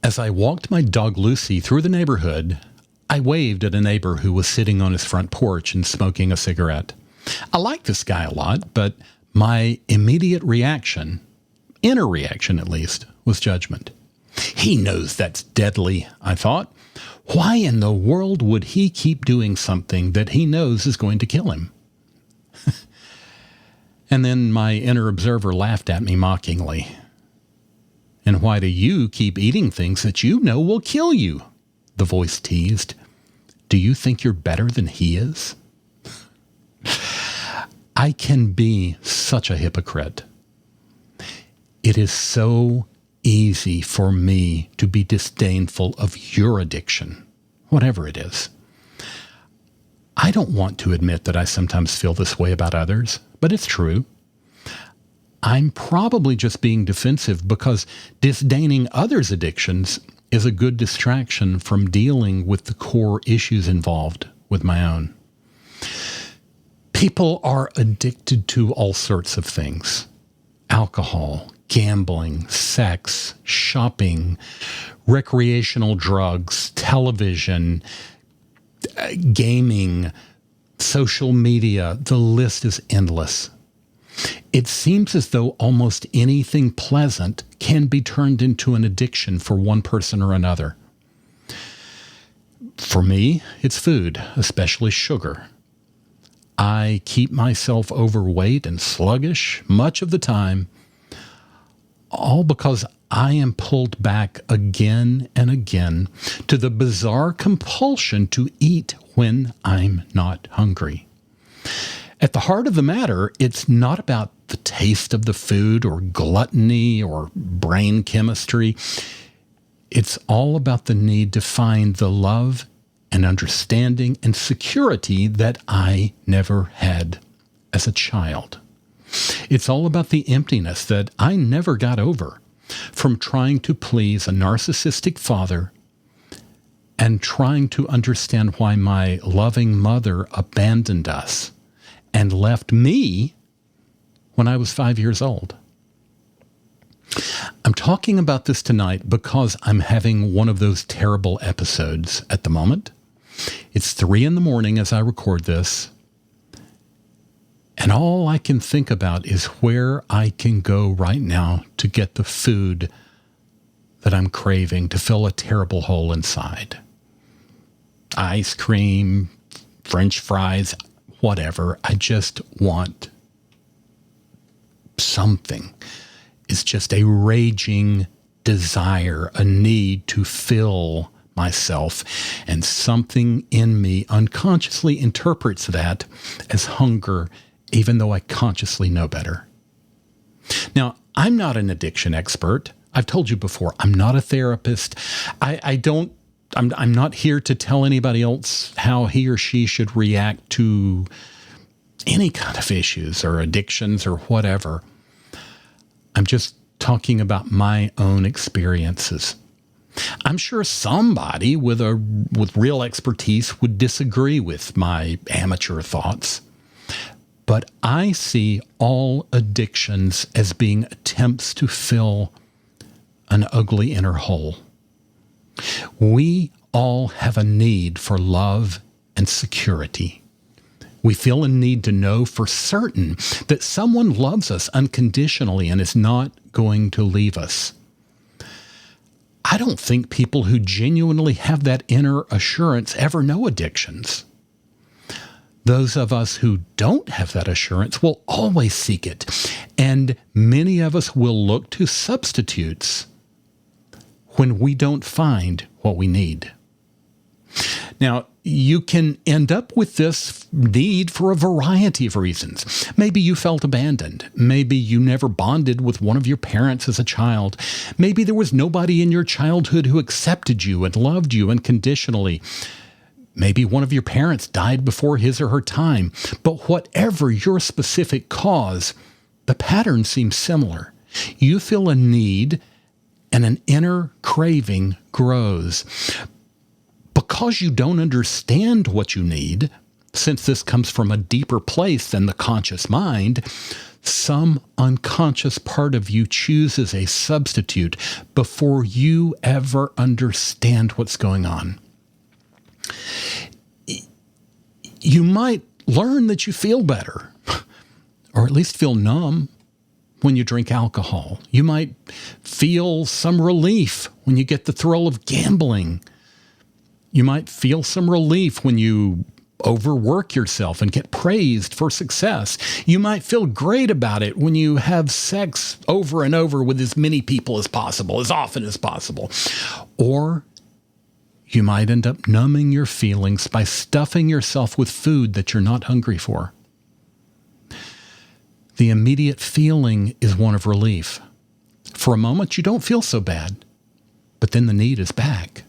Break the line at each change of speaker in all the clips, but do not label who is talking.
As I walked my dog Lucy through the neighborhood, I waved at a neighbor who was sitting on his front porch and smoking a cigarette. I like this guy a lot, but my immediate reaction, inner reaction at least, was judgment. He knows that's deadly, I thought. Why in the world would he keep doing something that he knows is going to kill him? And then my inner observer laughed at me mockingly. And why do you keep eating things that you know will kill you? The voice teased. Do you think you're better than he is? I can be such a hypocrite. It is so easy for me to be disdainful of your addiction, whatever it is. I don't want to admit that I sometimes feel this way about others, but it's true. I'm probably just being defensive because disdaining others' addictions is a good distraction from dealing with the core issues involved with my own. People are addicted to all sorts of things. Alcohol, gambling, sex, shopping, recreational drugs, television, gaming, social media. The list is endless. It seems as though almost anything pleasant can be turned into an addiction for one person or another. For me, it's food, especially sugar. I keep myself overweight and sluggish much of the time, all because I am pulled back again and again to the bizarre compulsion to eat when I'm not hungry. At the heart of the matter, it's not about the taste of the food or gluttony or brain chemistry. It's all about the need to find the love and understanding and security that I never had as a child. It's all about the emptiness that I never got over from trying to please a narcissistic father and trying to understand why my loving mother abandoned us and left me when I was 5 years old. I'm talking about this tonight because I'm having one of those terrible episodes at the moment. It's 3 a.m. as I record this, and all I can think about is where I can go right now to get the food that I'm craving to fill a terrible hole inside. Ice cream, French fries, whatever. I just want something. It's just a raging desire, a need to fill myself, and something in me unconsciously interprets that as hunger, even though I consciously know better. Now, I'm not an addiction expert. I've told you before, I'm not a therapist. I'm not here to tell anybody else how he or she should react to any kind of issues or addictions or whatever. I'm just talking about my own experiences. I'm sure somebody with real expertise would disagree with my amateur thoughts. But I see all addictions as being attempts to fill an ugly inner hole. We all have a need for love and security. We feel a need to know for certain that someone loves us unconditionally and is not going to leave us. I don't think people who genuinely have that inner assurance ever know addictions. Those of us who don't have that assurance will always seek it, and many of us will look to substitutes when we don't find what we need. Now, you can end up with this need for a variety of reasons. Maybe you felt abandoned. Maybe you never bonded with one of your parents as a child. Maybe there was nobody in your childhood who accepted you and loved you unconditionally. Maybe one of your parents died before his or her time. But whatever your specific cause, the pattern seems similar. You feel a need and an inner craving grows. Because you don't understand what you need, since this comes from a deeper place than the conscious mind, some unconscious part of you chooses a substitute before you ever understand what's going on. You might learn that you feel better, or at least feel numb when you drink alcohol. You might feel some relief when you get the thrill of gambling. You might feel some relief when you overwork yourself and get praised for success. You might feel great about it when you have sex over and over with as many people as possible, as often as possible. Or you might end up numbing your feelings by stuffing yourself with food that you're not hungry for. The immediate feeling is one of relief. For a moment, you don't feel so bad, but then the need is back.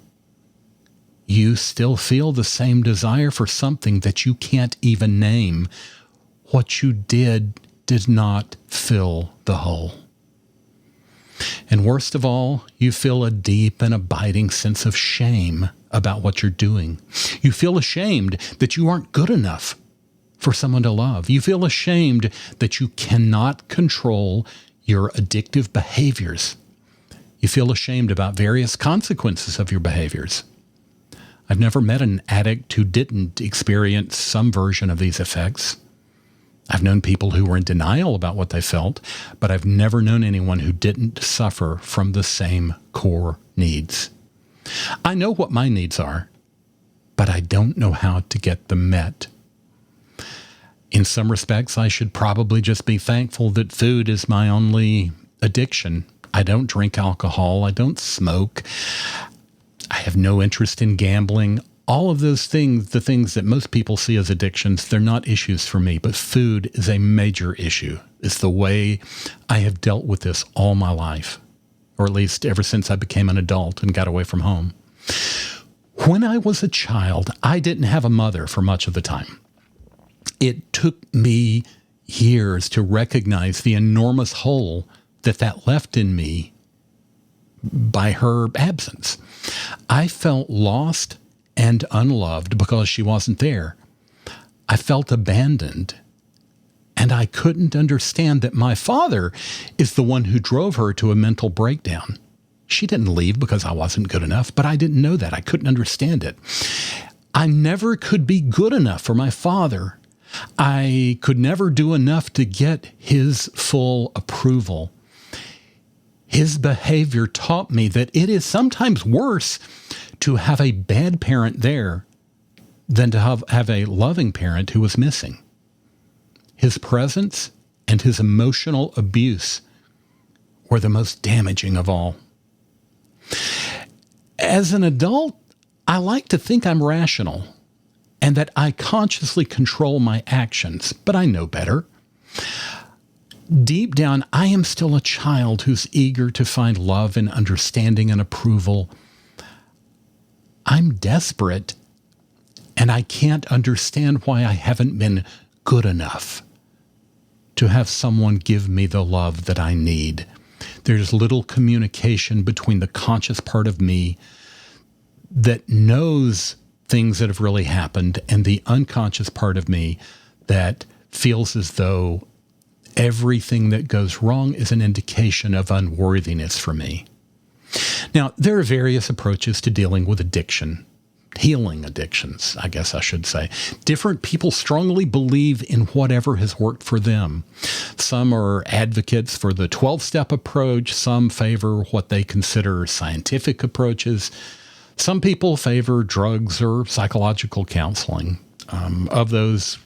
You still feel the same desire for something that you can't even name. What you did not fill the hole. And worst of all, you feel a deep and abiding sense of shame about what you're doing. You feel ashamed that you aren't good enough for someone to love. You feel ashamed that you cannot control your addictive behaviors. You feel ashamed about various consequences of your behaviors. I've never met an addict who didn't experience some version of these effects. I've known people who were in denial about what they felt, but I've never known anyone who didn't suffer from the same core needs. I know what my needs are, but I don't know how to get them met. In some respects, I should probably just be thankful that food is my only addiction. I don't drink alcohol. I don't smoke. I have no interest in gambling. All of those things, the things that most people see as addictions, they're not issues for me, but food is a major issue. It's the way I have dealt with this all my life, or at least ever since I became an adult and got away from home. When I was a child, I didn't have a mother for much of the time. It took me years to recognize the enormous hole that left in me by her absence. I felt lost and unloved because she wasn't there. I felt abandoned, and I couldn't understand that my father is the one who drove her to a mental breakdown. She didn't leave because I wasn't good enough, but I didn't know that. I couldn't understand it. I never could be good enough for my father. I could never do enough to get his full approval. His behavior taught me that it is sometimes worse to have a bad parent there than to have a loving parent who was missing. His presence and his emotional abuse were the most damaging of all. As an adult, I like to think I'm rational and that I consciously control my actions, but I know better. Deep down, I am still a child who's eager to find love and understanding and approval. I'm desperate, and I can't understand why I haven't been good enough to have someone give me the love that I need. There's little communication between the conscious part of me that knows things that have really happened and the unconscious part of me that feels as though everything that goes wrong is an indication of unworthiness for me. Now, there are various approaches to dealing with addiction, healing addictions, I guess I should say. Different people strongly believe in whatever has worked for them. Some are advocates for the 12-step approach. Some favor what they consider scientific approaches. Some people favor drugs or psychological counseling. Of those,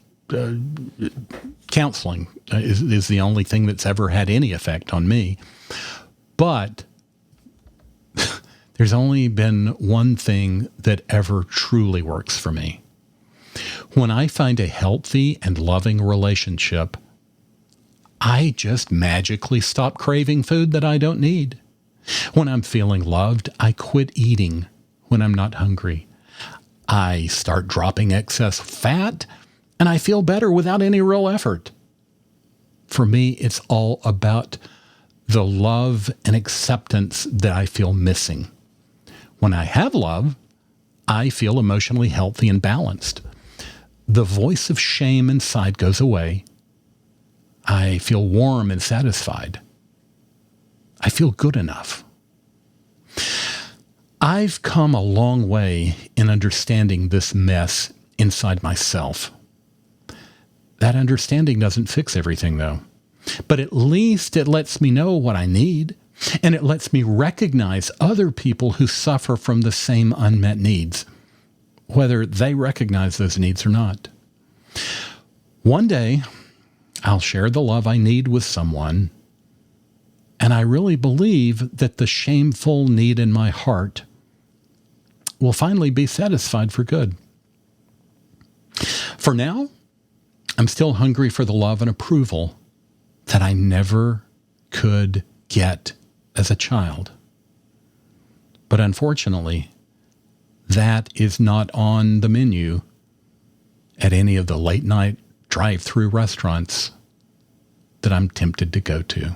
counseling is the only thing that's ever had any effect on me. But there's only been one thing that ever truly works for me. When I find a healthy and loving relationship, I just magically stop craving food that I don't need. When I'm feeling loved, I quit eating when I'm not hungry. I start dropping excess fat, and I feel better without any real effort. For me, it's all about the love and acceptance that I feel missing. When I have love, I feel emotionally healthy and balanced. The voice of shame inside goes away. I feel warm and satisfied. I feel good enough. I've come a long way in understanding this mess inside myself. That understanding doesn't fix everything, though. But at least it lets me know what I need, and it lets me recognize other people who suffer from the same unmet needs, whether they recognize those needs or not. One day, I'll share the love I need with someone, and I really believe that the shameful need in my heart will finally be satisfied for good. For now, I'm still hungry for the love and approval that I never could get as a child. But unfortunately, that is not on the menu at any of the late night drive-through restaurants that I'm tempted to go to.